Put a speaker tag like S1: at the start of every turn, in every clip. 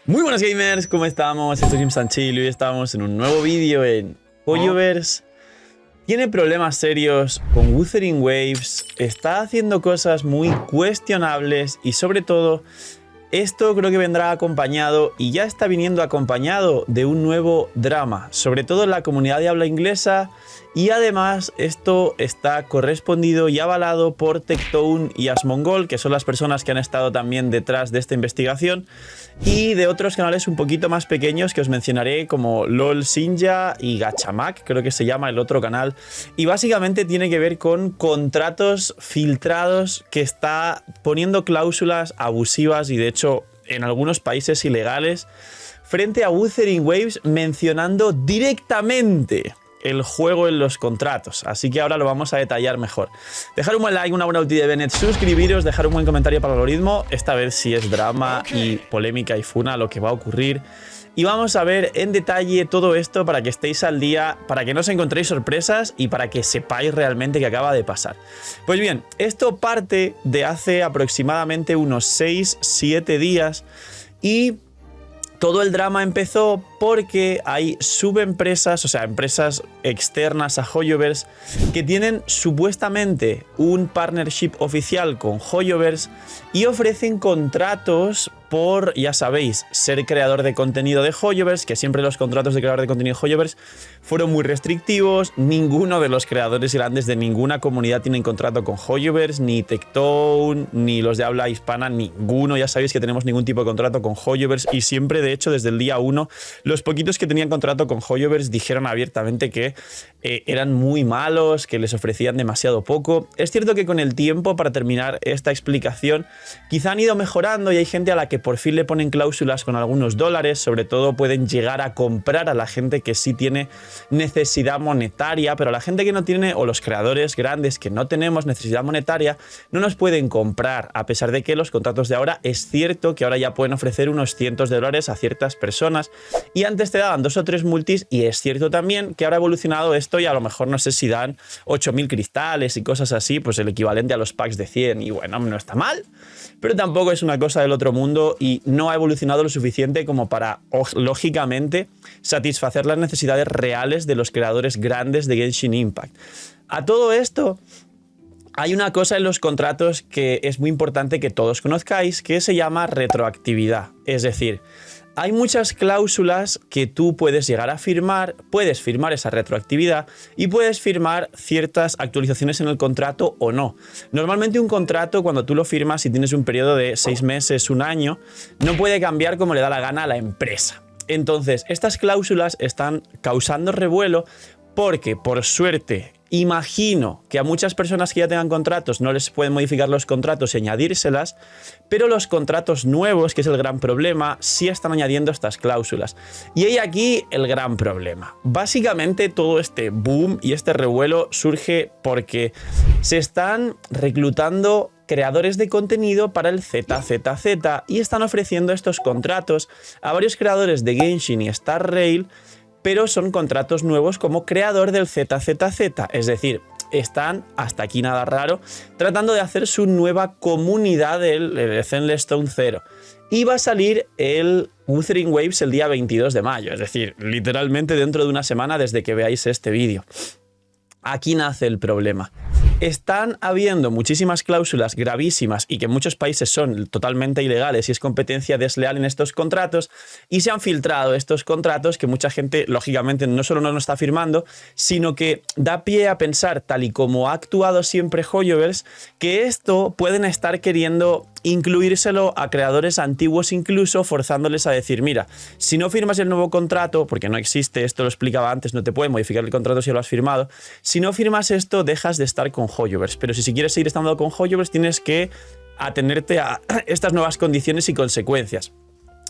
S1: Muy buenos gamers, ¿cómo estamos? Esto es Instantchill y hoy estamos en un nuevo vídeo en Hoyoverse. Tiene problemas serios con Wuthering Waves, está haciendo cosas muy cuestionables y sobre todo esto creo que vendrá acompañado y ya está viniendo acompañado de un nuevo drama, sobre todo en la comunidad de habla inglesa, y además esto está correspondido y avalado por Techtone y Asmongold, que son las personas que han estado también detrás de esta investigación, y de otros canales un poquito más pequeños que os mencionaré como LOL Sinja y Gachamak, creo que se llama el otro canal, y básicamente tiene que ver con contratos filtrados que está poniendo cláusulas abusivas y de hecho en algunos países ilegales frente a Wuthering Waves, mencionando directamente el juego en los contratos, así que ahora lo vamos a detallar mejor. Dejar un buen like, una buena ulti de Bennett, suscribiros, dejar un buen comentario para el algoritmo, esta vez sí es drama y polémica y funa lo que va a ocurrir. Y vamos a ver en detalle todo esto para que estéis al día, para que no os encontréis sorpresas y para que sepáis realmente qué acaba de pasar. Pues bien, esto parte de hace aproximadamente unos 6-7 días y todo el drama empezó porque hay subempresas, o sea, empresas externas a Hoyoverse que tienen supuestamente un partnership oficial con Hoyoverse y ofrecen contratos por, ya sabéis, ser creador de contenido de Hoyoverse, que siempre los contratos de creador de contenido de Hoyoverse fueron muy restrictivos. Ninguno de los creadores grandes de ninguna comunidad tienen contrato con Hoyoverse, ni Techtone, ni los de habla hispana, ninguno. Ya sabéis que tenemos ningún tipo de contrato con Hoyoverse y siempre, de hecho, desde el día 1, los poquitos que tenían contrato con Hoyoverse dijeron abiertamente que eran muy malos, que les ofrecían demasiado poco. Es cierto que con el tiempo, para terminar esta explicación, quizá han ido mejorando y hay gente a la que por fin le ponen cláusulas con algunos dólares, sobre todo pueden llegar a comprar a la gente que sí tiene necesidad monetaria, pero a la gente que no tiene, o los creadores grandes que no tenemos necesidad monetaria, no nos pueden comprar, a pesar de que los contratos de ahora, es cierto que ahora ya pueden ofrecer unos cientos de dólares a ciertas personas, y antes te daban 2 o 3 multis, y es cierto también que ahora ha evolucionado esto y a lo mejor no sé si dan 8000 cristales y cosas así, pues el equivalente a los packs de 100, y bueno, no está mal, pero tampoco es una cosa del otro mundo y no ha evolucionado lo suficiente como para, lógicamente, satisfacer las necesidades reales de los creadores grandes de Genshin Impact. A todo esto, hay una cosa en los contratos que es muy importante que todos conozcáis, que se llama retroactividad. Es decir, hay muchas cláusulas que tú puedes llegar a firmar, puedes firmar esa retroactividad y puedes firmar ciertas actualizaciones en el contrato o no. Normalmente un contrato, cuando tú lo firmas y tienes un periodo de 6 meses, un año, no puede cambiar como le da la gana a la empresa. Entonces, estas cláusulas están causando revuelo porque, por suerte, imagino que a muchas personas que ya tengan contratos no les pueden modificar los contratos y añadírselas, pero los contratos nuevos, que es el gran problema, sí están añadiendo estas cláusulas. Y hay aquí el gran problema. Básicamente todo este boom y este revuelo surge porque se están reclutando creadores de contenido para el ZZZ y están ofreciendo estos contratos a varios creadores de Genshin y Star Rail, pero son contratos nuevos como creador del ZZZ, es decir, están, hasta aquí nada raro, tratando de hacer su nueva comunidad del Zenless-Stone 0. Y va a salir el Wuthering Waves el día 22 de mayo, es decir, literalmente dentro de una semana desde que veáis este vídeo. Aquí nace el problema. Están habiendo muchísimas cláusulas gravísimas y que en muchos países son totalmente ilegales y es competencia desleal en estos contratos, y se han filtrado estos contratos que mucha gente, lógicamente, no solo no está firmando, sino que da pie a pensar, tal y como ha actuado siempre Hoyoverse, que esto pueden estar queriendo incluírselo a creadores antiguos, incluso forzándoles a decir, mira, si no firmas el nuevo contrato, porque no existe, esto lo explicaba antes, no te pueden modificar el contrato si lo has firmado, si no firmas esto dejas de estar con Hoyoverse, pero si quieres seguir estando con Hoyoverse tienes que atenerte a estas nuevas condiciones y consecuencias.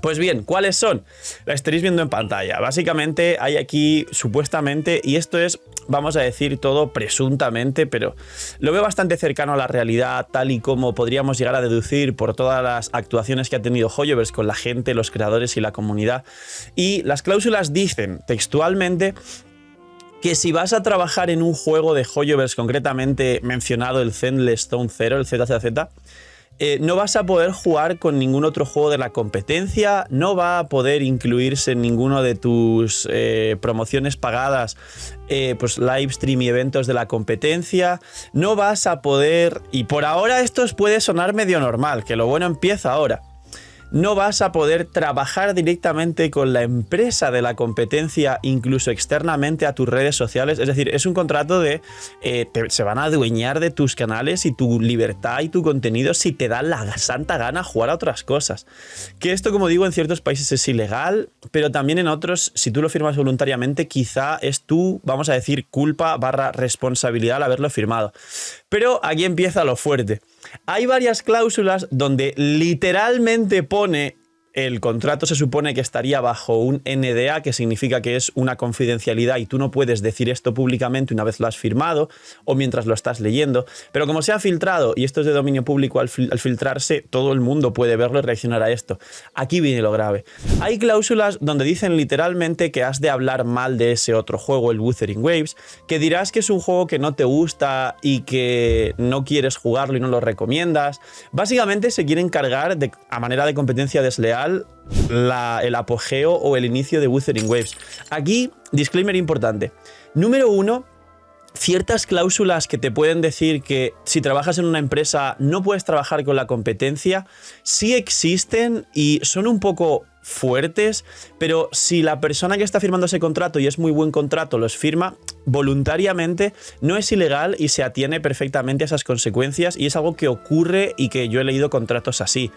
S1: Pues bien, ¿cuáles son? La estaréis viendo en pantalla. Básicamente hay aquí, supuestamente, y esto es, vamos a decir todo presuntamente, pero lo veo bastante cercano a la realidad, tal y como podríamos llegar a deducir por todas las actuaciones que ha tenido Hoyoverse con la gente, los creadores y la comunidad. Y las cláusulas dicen textualmente que si vas a trabajar en un juego de Hoyoverse, concretamente mencionado el Zenless-Stone 0, el ZZZ, no vas a poder jugar con ningún otro juego de la competencia, no va a poder incluirse en ninguno de tus promociones pagadas, pues live stream y eventos de la competencia, no vas a poder, y por ahora esto os puede sonar medio normal, que lo bueno empieza ahora. No vas a poder trabajar directamente con la empresa de la competencia, incluso externamente a tus redes sociales. Es decir, es un contrato de se van a adueñar de tus canales y tu libertad y tu contenido si te da la santa gana jugar a otras cosas. Que esto, como digo, en ciertos países es ilegal, pero también en otros, si tú lo firmas voluntariamente, quizá es tu, vamos a decir, culpa / responsabilidad al haberlo firmado. Pero aquí empieza lo fuerte. Hay varias cláusulas donde literalmente pone el contrato, se supone que estaría bajo un NDA, que significa que es una confidencialidad y tú no puedes decir esto públicamente una vez lo has firmado o mientras lo estás leyendo, pero como se ha filtrado y esto es de dominio público, al filtrarse todo el mundo puede verlo y reaccionar a esto. Aquí viene lo grave. Hay cláusulas donde dicen literalmente que has de hablar mal de ese otro juego, el Wuthering Waves, que dirás que es un juego que no te gusta y que no quieres jugarlo y no lo recomiendas. Básicamente se quieren cargar de, a manera de competencia desleal, el apogeo o el inicio de Wuthering Waves. Aquí, disclaimer importante. Número 1, ciertas cláusulas que te pueden decir que si trabajas en una empresa no puedes trabajar con la competencia, sí existen y son un poco fuertes, pero si la persona que está firmando ese contrato, y es muy buen contrato, los firma voluntariamente, no es ilegal y se atiene perfectamente a esas consecuencias, y es algo que ocurre y que yo he leído contratos así.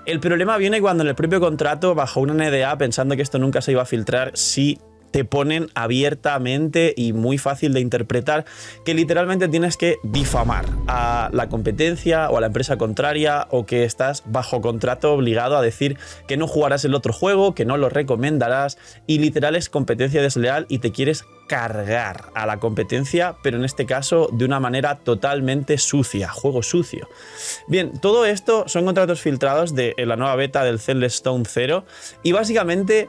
S1: El problema viene cuando en el propio contrato, bajo una NDA, pensando que esto nunca se iba a filtrar, sí te ponen abiertamente y muy fácil de interpretar que literalmente tienes que difamar a la competencia o a la empresa contraria, o que estás bajo contrato obligado a decir que no jugarás el otro juego, que no lo recomendarás, y literal es competencia desleal y te quieres cargar a la competencia, pero en este caso de una manera totalmente sucia, juego sucio. Bien, todo esto son contratos filtrados de la nueva beta del Zenless Stone 0 y básicamente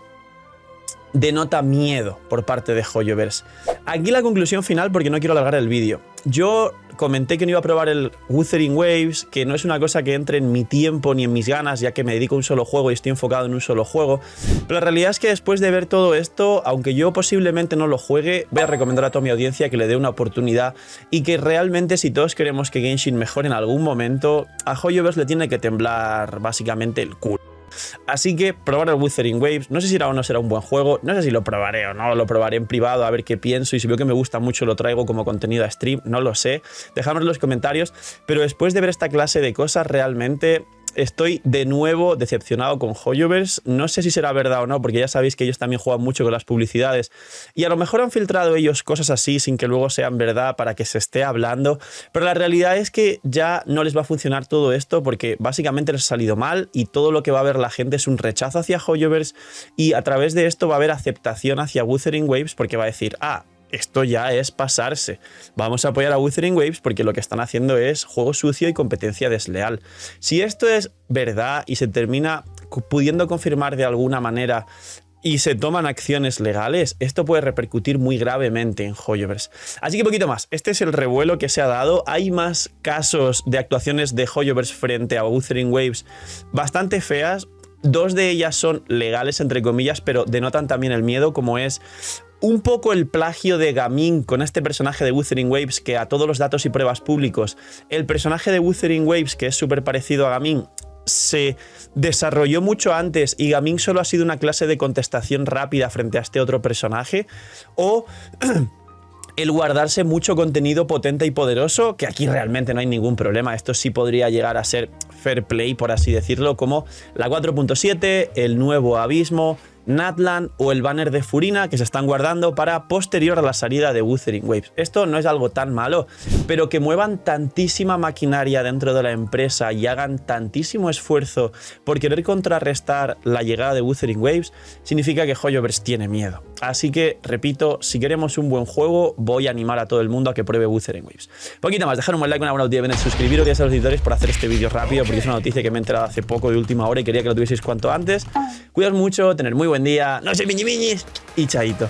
S1: denota miedo por parte de Hoyoverse. Aquí la conclusión final, porque no quiero alargar el vídeo. Yo comenté que no iba a probar el Wuthering Waves, que no es una cosa que entre en mi tiempo ni en mis ganas, ya que me dedico a un solo juego y estoy enfocado en un solo juego. Pero la realidad es que después de ver todo esto, aunque yo posiblemente no lo juegue, voy a recomendar a toda mi audiencia que le dé una oportunidad y que realmente, si todos queremos que Genshin mejore en algún momento, a Hoyoverse le tiene que temblar básicamente el culo. Así que probar el Wuthering Waves, no sé si será o no será un buen juego, no sé si lo probaré o no, lo probaré en privado a ver qué pienso, y si veo que me gusta mucho lo traigo como contenido a stream, no lo sé, dejadme en los comentarios, pero después de ver esta clase de cosas realmente estoy de nuevo decepcionado con Hoyoverse. No sé si será verdad o no, porque ya sabéis que ellos también juegan mucho con las publicidades y a lo mejor han filtrado ellos cosas así sin que luego sean verdad para que se esté hablando, pero la realidad es que ya no les va a funcionar todo esto porque básicamente les ha salido mal y todo lo que va a ver la gente es un rechazo hacia Hoyoverse, y a través de esto va a haber aceptación hacia Wuthering Waves porque va a decir, ah, esto ya es pasarse. Vamos a apoyar a Wuthering Waves porque lo que están haciendo es juego sucio y competencia desleal. Si esto es verdad y se termina pudiendo confirmar de alguna manera y se toman acciones legales, esto puede repercutir muy gravemente en Hoyoverse. Así que poquito más. Este es el revuelo que se ha dado. Hay más casos de actuaciones de Hoyoverse frente a Wuthering Waves bastante feas. 2 de ellas son legales, entre comillas, pero denotan también el miedo, como es un poco el plagio de Gaming con este personaje de Wuthering Waves, que a todos los datos y pruebas públicos, el personaje de Wuthering Waves, que es súper parecido a Gaming, se desarrolló mucho antes y Gaming solo ha sido una clase de contestación rápida frente a este otro personaje, o el guardarse mucho contenido potente y poderoso, que aquí realmente no hay ningún problema. Esto sí podría llegar a ser fair play, por así decirlo, como la 4.7, el nuevo Abismo, Natlan o el banner de Furina, que se están guardando para posterior a la salida de Wuthering Waves. Esto no es algo tan malo, pero que muevan tantísima maquinaria dentro de la empresa y hagan tantísimo esfuerzo por querer contrarrestar la llegada de Wuthering Waves significa que Hoyoverse tiene miedo. Así que, repito, si queremos un buen juego, voy a animar a todo el mundo a que pruebe Wuthering Waves. Poquito más, dejar un buen like, una buena noticia, suscribiros, gracias a los editores por hacer este vídeo rápido, porque es una noticia que me he enterado hace poco, de última hora, y quería que lo tuvieseis cuanto antes. Cuidaos mucho, tener muy buen día, no sé miñi miñis, y chaito.